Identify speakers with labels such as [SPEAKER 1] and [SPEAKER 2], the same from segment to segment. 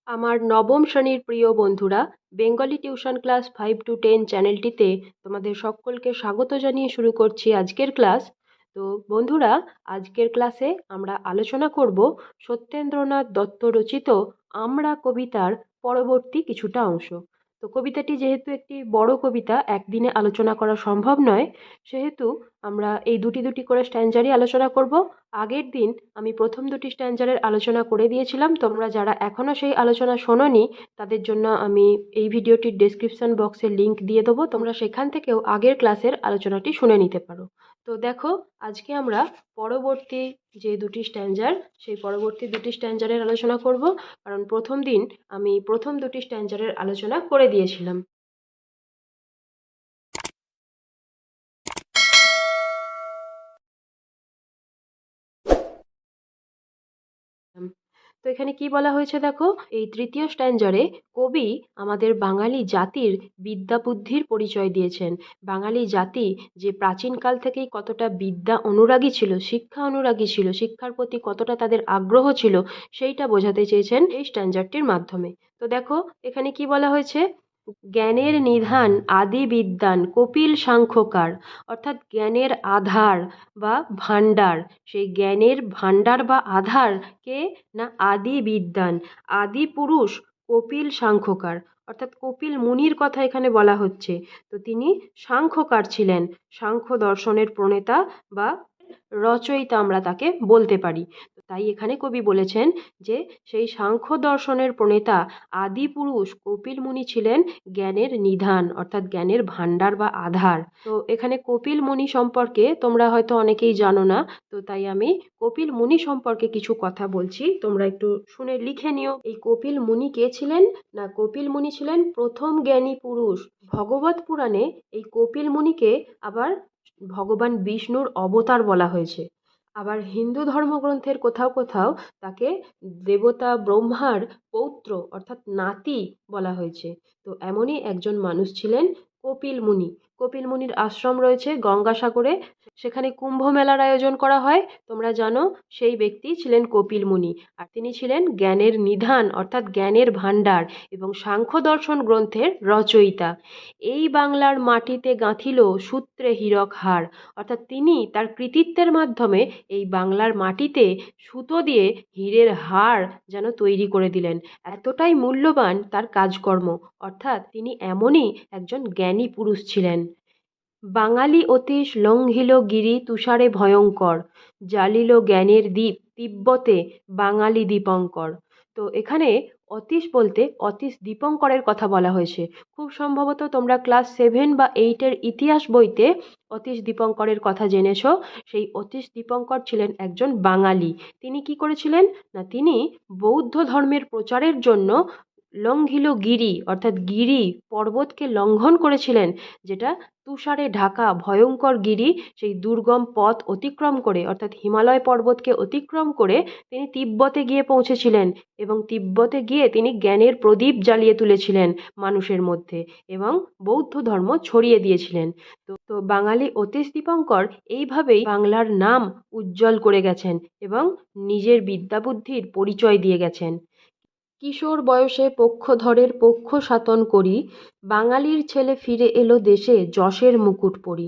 [SPEAKER 1] আমার নবম শ্রেণীর প্রিয় বন্ধুরা, বেঙ্গলি টিউশন ক্লাস 5 to 10 চ্যানেলটিতে তোমাদের সকলকে স্বাগত জানিয়ে শুরু করছি আজকের ক্লাস। তো বন্ধুরা, আজকের ক্লাসে আমরা আলোচনা করব সত্যেন্দ্রনাথ দত্ত রচিত আমরা কবিতার পরবর্তী কিছুটা অংশ। তো কবিতাটি যেহেতু একটি বড় কবিতা, একদিনে আলোচনা করা সম্ভব নয়, সেহেতু আমরা এই দুটি দুটি করে স্ট্যাঞ্জারই আলোচনা করব। আগের দিন আমি প্রথম দুটি স্ট্যাঞ্জারের আলোচনা করে দিয়েছিলাম। তোমরা যারা এখনও সেই আলোচনা শোনোনি, তাদের জন্য আমি এই ভিডিওটির ডেসক্রিপশন বক্সে লিংক দিয়ে দেবো, তোমরা সেখান থেকেও আগের ক্লাসের আলোচনাটি শুনে নিতে পারো। তো দেখো, আজকে আমরা পরবর্তী যে দুটি স্ট্যাঞ্জার, সেই পরবর্তী দুটি স্ট্যাঞ্জারের আলোচনা করব, কারণ প্রথম দিন আমি প্রথম দুটি স্ট্যাঞ্জারের আলোচনা করে দিয়েছিলাম। তো এখানে কি বলা হয়েছে দেখো, এই তৃতীয় স্ট্যাঞ্জারে কবি আমাদের বাঙালি জাতির বিদ্যা বুদ্ধির পরিচয় দিয়েছেন। বাঙালি জাতি যে প্রাচীনকাল থেকেই কতটা বিদ্যা অনুরাগী ছিল, শিক্ষা অনুরাগী ছিল, শিক্ষার প্রতি কতটা তাদের আগ্রহ ছিল, সেইটা বোঝাতে চেয়েছেন এই স্ট্যাঞ্জারটির মাধ্যমে। তো দেখো, এখানে কি বলা হয়েছে, জ্ঞানের নিধান আদি বিদ্বান কপিল সাংখ্যকার, অর্থাৎ জ্ঞানের আধার বা ভাণ্ডার, সেই জ্ঞানের ভাণ্ডার বা আধার কে না আদি বিদ্বান, আদি পুরুষ কপিল সাংখ্যকার, অর্থাৎ কপিল মুনির কথা এখানে বলা হচ্ছে। তো তিনি সাংখ্যকার ছিলেন, সাংখ্য দর্শনের প্রণেতা বা রচয়িতা আমরা তাকে বলতে পারি। তাই এখানে কবি বলেছেন যে সেই সাংখ্য দর্শনের প্রণেতা আদিপুরুষ কপিল মুনি ছিলেন জ্ঞানের নিধান, অর্থাৎ জ্ঞানের ভাণ্ডার বা আধার। তো এখানে কপিল মুনি সম্পর্কে তোমরা হয়তো অনেকেই জানো না, তো তাই আমি কপিল মুনি সম্পর্কে কিছু কথা বলছি, তোমরা একটু শুনে লিখে নিও। এই কপিল মুনি কে ছিলেন না, কপিল মুনি ছিলেন প্রথম জ্ঞানী পুরুষ। ভগবত পুরাণে এই কপিল মুনিকে আবার ভগবান বিষ্ণুর অবতার বলা হয়েছে। আবার হিন্দু ধর্মগ্রন্থের কোথাও কোথাও তাকে দেবতা ব্রহ্মার পৌত্র অর্থাৎ নাতি বলা হয়েছে। তো এমনই একজন মানুষ ছিলেন কপিল মুনি। কপিল মুনির আশ্রম রয়েছে গঙ্গাসাগরে, সেখানে কুম্ভ মেলার আয়োজন করা হয়, তোমরা জানো। সেই ব্যক্তি ছিলেন কপিল মুনি, আর তিনি ছিলেন জ্ঞানের নিধান অর্থাৎ জ্ঞানের ভাণ্ডার এবং সাংখ্য দর্শন গ্রন্থের রচয়িতা। এই বাংলার মাটিতে গাঁথিল সূত্রে হীরক হার, অর্থাৎ তিনি তার কৃতিত্বের মাধ্যমে এই বাংলার মাটিতে সুতো দিয়ে হীরের হার যেন তৈরি করে দিলেন। এতটাই মূল্যবান তার কাজকর্ম, অর্থাৎ তিনি এমনই একজন জ্ঞানী পুরুষ ছিলেন। বাঙালি অতীশ লঙ্ঘিল গিরি তুষারে ভয়ঙ্কর, জ্বালিল জ্ঞানের দ্বীপ তিব্বতে বাঙালি দীপঙ্কর। তো এখানে অতীশ বলতে অতীশ দীপঙ্করের কথা বলা হয়েছে। খুব সম্ভবত তোমরা ক্লাস 7 বা 8-এর ইতিহাস বইতে অতীশ দীপঙ্করের কথা জেনেছ। সেই অতীশ দীপঙ্কর ছিলেন একজন বাঙালি। তিনি কি করেছিলেন না, তিনি বৌদ্ধ ধর্মের প্রচারের জন্য লঙ্ঘিল গিরি অর্থাৎ গিরি পর্বতকে লঙ্ঘন করেছিলেন, যেটা তুষারে ঢাকা ভয়ঙ্কর গিরি, সেই দুর্গম পথ অতিক্রম করে অর্থাৎ হিমালয় পর্বতকে অতিক্রম করে তিনি তিব্বতে গিয়ে পৌঁছেছিলেন, এবং তিব্বতে গিয়ে তিনি জ্ঞানের প্রদীপ জ্বালিয়ে তুলেছিলেন মানুষের মধ্যে এবং বৌদ্ধ ধর্ম ছড়িয়ে দিয়েছিলেন। তো বাঙালি অতীশ দীপঙ্কর এইভাবেই বাংলার নাম উজ্জ্বল করে গেছেন এবং নিজের বিদ্যাবুদ্ধির পরিচয় দিয়ে গেছেন। কিশোর বয়সে পক্ষধরের পক্ষ শাতন করি, বাঙালির ছেলে ফিরে এলো দেশে যশের মুকুট পরি।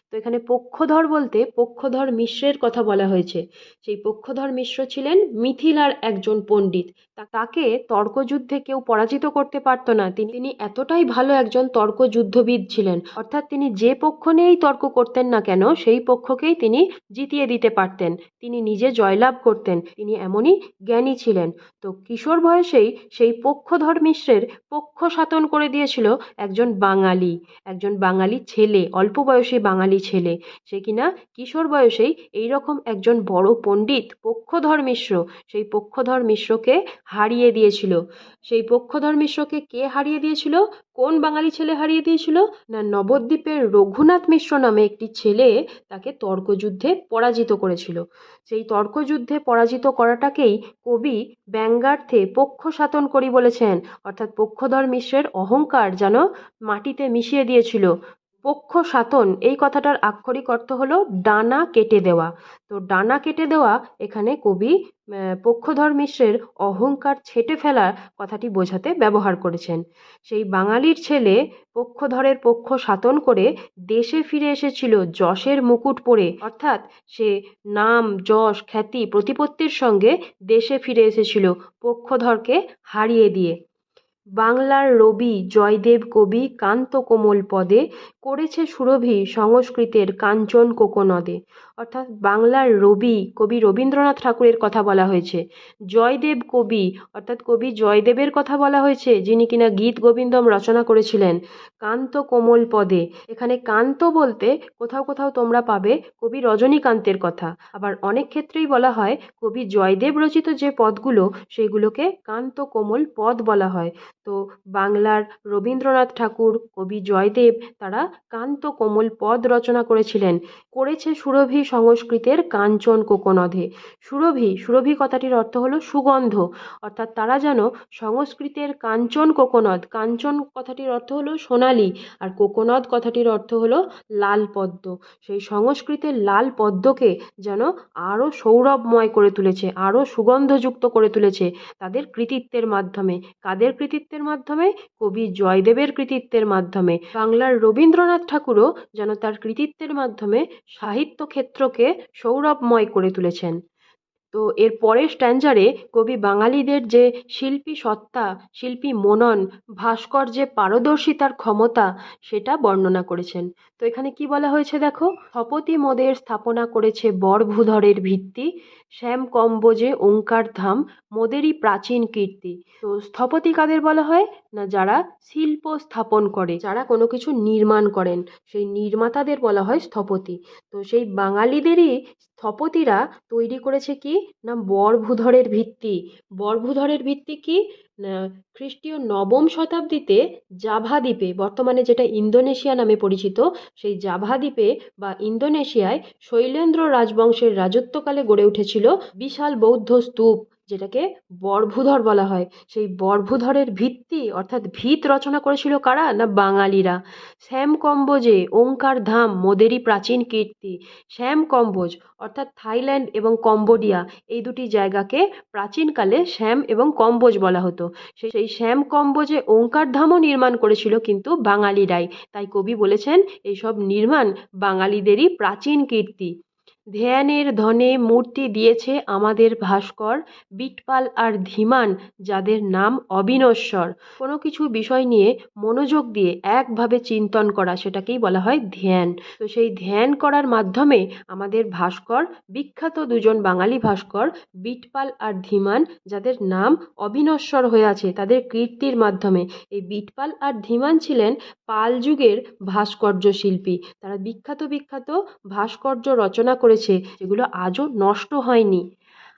[SPEAKER 1] তো এখানে পক্ষধর বলতে পক্ষধর মিশ্রের কথা বলা হয়েছে। সেই পক্ষধর মিশ্র ছিলেন মিথিলার একজন পণ্ডিত। তাকে তর্কযুদ্ধে কেউ পরাজিত করতে পারতো না। তিনি এতটাই ভালো একজন তর্কযুদ্ধবিদ ছিলেন, অর্থাৎ তিনি যে পক্ষ নিয়েই তর্ক করতেন না কেন সেই পক্ষকেই তিনি জিতিয়ে দিতে পারতেন, তিনি নিজে জয়লাভ করতেন। তিনি এমনই জ্ঞানী ছিলেন। তো কিশোর বয়সেই সেই পক্ষধর মিশ্রের পক্ষ শাতন করে দিয়েছিল একজন বাঙালি ছেলে, অল্প বয়সী বাঙালি ছেলে। সে কিনা কিশোর বয়সেই এইরকম একজন বড় পণ্ডিত পক্ষধর মিশ্র, সেই পক্ষধর মিশ্রকে হারিয়ে দিয়েছিল। সেই পক্ষধর মিশ্রকে কে হারিয়ে দিয়েছিল, কোন বাঙালি ছেলে হারিয়ে দিয়েছিল না, নবদ্বীপের রঘুনাথ মিশ্র নামে একটি ছেলে তাকে তর্কযুদ্ধে পরাজিত করেছিল। সেই তর্কযুদ্ধে পরাজিত করাটাকেই কবি ব্যঙ্গার্থে পক্ষ শাতন করি বলেছেন, অর্থাৎ পক্ষধর মিশ্রের অহংকার যেন মাটিতে মিশিয়ে দিয়েছিল। পক্ষসাতন এই কথাটার আক্ষরিক অর্থ হলো ডানা কেটে দেওয়া। তো ডানা কেটে দেওয়া এখানে কবি পক্ষধর মিশ্রের অহংকার ছেঁটে ফেলার কথাটি বোঝাতে ব্যবহার করেছেন। সেই বাঙালির ছেলে পক্ষধরের পক্ষ সাতন করে দেশে ফিরে এসেছিল যশের মুকুট পরে, অর্থাৎ সে নাম যশ খ্যাতি প্রতিপত্তির সঙ্গে দেশে ফিরে এসেছিল পক্ষধরকে হারিয়ে দিয়ে। বাংলার রবি জয়দেব কবি কান্ত কোমল পদে করেছে সুরভি সংস্কৃতের কাঞ্চন কোকনদে। অর্থাৎ বাংলার রবি কবি রবীন্দ্রনাথ ঠাকুরের কথা বলা হয়েছে। জয়দেব কবি অর্থাৎ কবি জয়দেবের কথা বলা হয়েছে, যিনি কিনা গীত গোবিন্দম রচনা করেছিলেন। কান্ত কোমল পদে, এখানে কান্ত বলতে কোথাও কোথাও তোমরা পাবে কবি রজনীকান্তের কথা, আবার অনেক ক্ষেত্রেই বলা হয় কবি জয়দেব রচিত যে পদগুলো সেগুলোকে কান্ত কোমল পদ বলা হয়। তো বাংলার রবীন্দ্রনাথ ঠাকুর কবি জয়দেব তারা কান্ত কোমল পদ রচনা করেছিলেন। করেছে সুরভি সংস্কৃতের কাঞ্চন কোকনদে। সুরভি, সুরভি কথাটির অর্থ হলো সুগন্ধ, অর্থাৎ তারা যেন সংস্কৃতের কাঞ্চন কোকনদ, কাঞ্চন কথাটির অর্থ হলো সোনালী, আর কোকনদ কথাটির অর্থ হলো লাল পদ্ম, সেই সংস্কৃতের লাল পদ্মকে যেন আরও সৌরভময় করে তুলেছে, আরও সুগন্ধযুক্ত করে তুলেছে তাদের কৃতিত্বের মাধ্যমে। কাদের কৃতিত্বের মাধ্যমে? কবি জয়দেবের কৃতিত্বের মাধ্যমে। বাংলার রবীন্দ্রনাথ ঠাকুরও যেন তার কৃতিত্বের মাধ্যমে সাহিত্য ক্ষেত্রকে সৌরভময় করে তুলেছেন। তো এর পরের স্ট্যাঞ্জারে কবি বাঙালিদের যে শিল্পী সত্তা, শিল্পী মনন, ভাস্কর্যে পারদর্শিতার ক্ষমতা সেটা বর্ণনা করেছেন। তো এখানে কি বলা হয়েছে দেখো, স্থপতি মোদের স্থাপনা করেছে বরভূধরের ভিত্তি, শ্যাম কম্বোজে ওঙ্কার ধাম মোদেরই প্রাচীন কীর্তি। তো স্থপতি কাদের বলা হয় না, যারা শিল্প স্থাপন করে, যারা কোনো কিছু নির্মাণ করেন, সেই নির্মাতাদের বলা হয় স্থপতি। তো সেই বাঙালিদেরই স্থপতিরা তৈরি করেছে কি না বরভূধরের ভিত্তি। বরভূধরের ভিত্তি কি না, খ্রিস্টীয় নবম শতাব্দীতে জাভা দ্বীপে, বর্তমানে যেটা ইন্দোনেশিয়া নামে পরিচিত, সেই জাভা দ্বীপে বা ইন্দোনেশিয়ায় শৈলেন্দ্র রাজবংশের রাজত্বকালে গড়ে উঠেছিল বিশাল বৌদ্ধ স্তূপ, যেটাকে বরভূধর বলা হয়। সেই বরভূধরের ভিত্তি অর্থাৎ ভিত রচনা করেছিল কারা না বাঙালিরা। শ্যাম কম্বোজে ওঙ্কার ধাম মোদেরই প্রাচীন কীর্তি। শ্যাম কম্বোজ অর্থাৎ থাইল্যান্ড এবং কম্বোডিয়া এই দুটি জায়গাকে প্রাচীনকালে শ্যাম এবং কম্বোজ বলা হতো। সেই শ্যাম কম্বোজে ওঙ্কার ধামও নির্মাণ করেছিল কিন্তু বাঙালিরাই। তাই কবি বলেছেন এইসব নির্মাণ বাঙালিদেরই প্রাচীন কীর্তি। ধ্যানের ধনে মূর্তি দিয়েছে আমাদের ভাস্কর, বিটপাল আর ধীমান যাদের নাম অবিনশ্বর। কোনো কিছু বিষয় নিয়ে মনোযোগ দিয়ে একভাবে চিন্তন করা, সেটাকেই বলা হয় ধ্যান। তো সেই ধ্যান করার মাধ্যমে আমাদের ভাস্কর, বিখ্যাত দুজন বাঙালি ভাস্কর বিটপাল আর ধীমান, যাদের নাম অবিনশ্বর হয়ে আছে তাদের কীর্তির মাধ্যমে। এই বিটপাল আর ধীমান ছিলেন পাল যুগের ভাস্কর্য শিল্পী। তারা বিখ্যাত বিখ্যাত ভাস্কর্য রচনা করেছে, যেগুলো আজও নষ্ট হয়নি।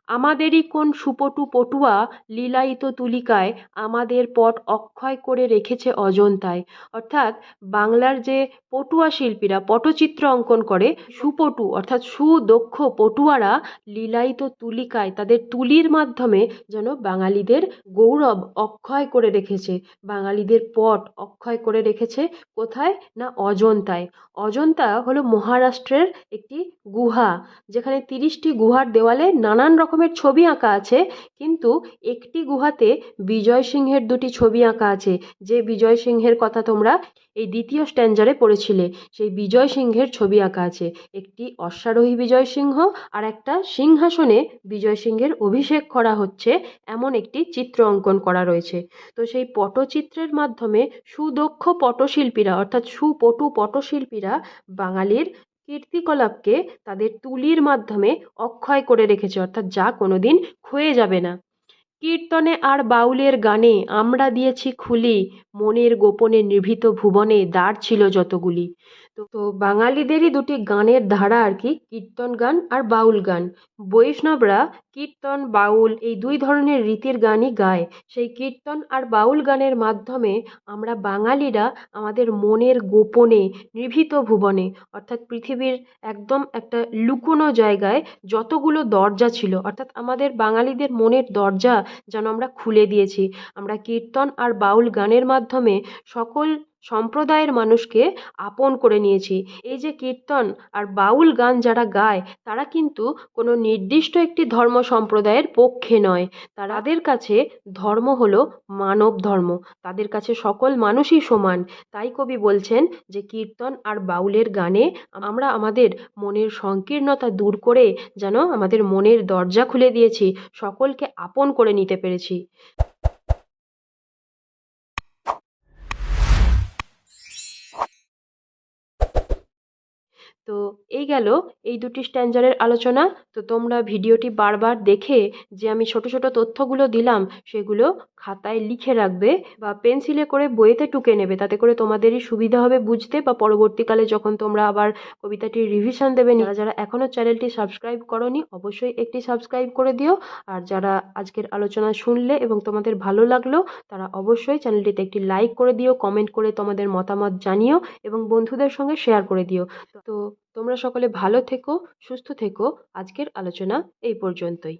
[SPEAKER 1] আমাদেরই কোন সুপটু পটুয়া লীলায়িত তুলিকায় আমাদের পট অক্ষয় করে রেখেছে অজন্তায়। অর্থাৎ বাংলার যে পটুয়া শিল্পীরা পটচিত্র অঙ্কন করে, সুপটু অর্থাৎ সুদক্ষ পটুয়ারা লীলায়িত তুলিকায় তাদের তুলির মাধ্যমে যেন বাঙালিদের গৌরব অক্ষয় করে রেখেছে, বাঙালিদের পট অক্ষয় করে রেখেছে। কোথায় না অজন্তায়। অজন্তা হলো মহারাষ্ট্রের একটি গুহা, যেখানে 30টি গুহার দেওয়ালে নানান রকমের ছবি আঁকা আছে, কিন্তু একটি গুহাতে বিজয় সিংহের 2টি ছবি আঁকা আছে। যে বিজয় সিংহের কথা তোমরা এই দ্বিতীয় স্ট্যাঞ্জারে পড়েছিলে, সেই বিজয় সিংহের ছবি আঁকা আছে। একটি অশ্বারোহী বিজয় সিংহ আর একটা সিংহাসনে বিজয় সিংহের অভিষেক করা হচ্ছে এমন একটি চিত্র অঙ্কন করা রয়েছে। তো সেই পটচিত্রের মাধ্যমে সুদক্ষ পটশিল্পীরা অর্থাৎ সুপটু পটশিল্পীরা বাঙালির কীর্তিকলাপকে তাদের তুলির মাধ্যমে অক্ষয় করে রেখেছে, অর্থাৎ যা কোনোদিন ক্ষয়ে যাবে না। কীর্তনে আর বাউলের গানে আমরা দিয়েছি খুলি, মনের গোপনে নিভৃত ভুবনে দ্বার ছিল যতগুলি। তো বাঙালিদেরই 2টি গানের ধারা আর কি, কীর্তন গান আর বাউল গান। বৈষ্ণবরা কীর্তন বাউল এই 2 ধরনের রীতির গানই গায়। সেই কীর্তন আর বাউল গানের মাধ্যমে আমরা বাঙালিরা আমাদের মনের গোপনে নিভৃত ভুবনে, অর্থাৎ পৃথিবীর একদম একটা লুকোনো জায়গায় যতগুলো দরজা ছিল, অর্থাৎ আমাদের বাঙালিদের মনের দরজা যেন আমরা খুলে দিয়েছি। আমরা কীর্তন আর বাউল গানের মাধ্যমে সকল সম্প্রদায়ের মানুষকে আপন করে নিয়েছি। এই যে কীর্তন আর বাউল গান যারা গায় তারা কিন্তু কোনো নির্দিষ্ট একটি ধর্ম সম্প্রদায়ের পক্ষে নয়। তাদের কাছে ধর্ম হলো মানব ধর্ম। তাদের কাছে সকল মানুষই সমান। তাই কবি বলছেন যে কীর্তন আর বাউলের গানে আমরা আমাদের মনের সংকীর্ণতা দূর করে যেন আমাদের মনের দরজা খুলে দিয়েছি, সকলকে আপন করে নিতে পেরেছি। তো এই গেল এই দুটি স্ট্যাঞ্জারের আলোচনা। তো তোমরা ভিডিওটি বারবার দেখে যে আমি ছোট ছোট তথ্যগুলো দিলাম সেগুলো খাতায় লিখে রাখবে বা পেন্সিলে করে বইয়েতে টুকে নেবে, তাতে করে তোমাদেরই সুবিধা হবে বুঝতে, বা পরবর্তীকালে যখন তোমরা আবার কবিতাটির রিভিশন দেবে। যারা যারা এখনও চ্যানেলটি সাবস্ক্রাইব করনি অবশ্যই একটি সাবস্ক্রাইব করে দিও। আর যারা আজকের আলোচনা শুনলে এবং তোমাদের ভালো লাগলো তারা অবশ্যই চ্যানেলটিতে একটি লাইক করে দিও, কমেন্ট করে তোমাদের মতামত জানিও এবং বন্ধুদের সঙ্গে শেয়ার করে দিও। তো তোমরা সকলে ভালো থেকো, সুস্থ থেকো। আজকের আলোচনা এই পর্যন্তই।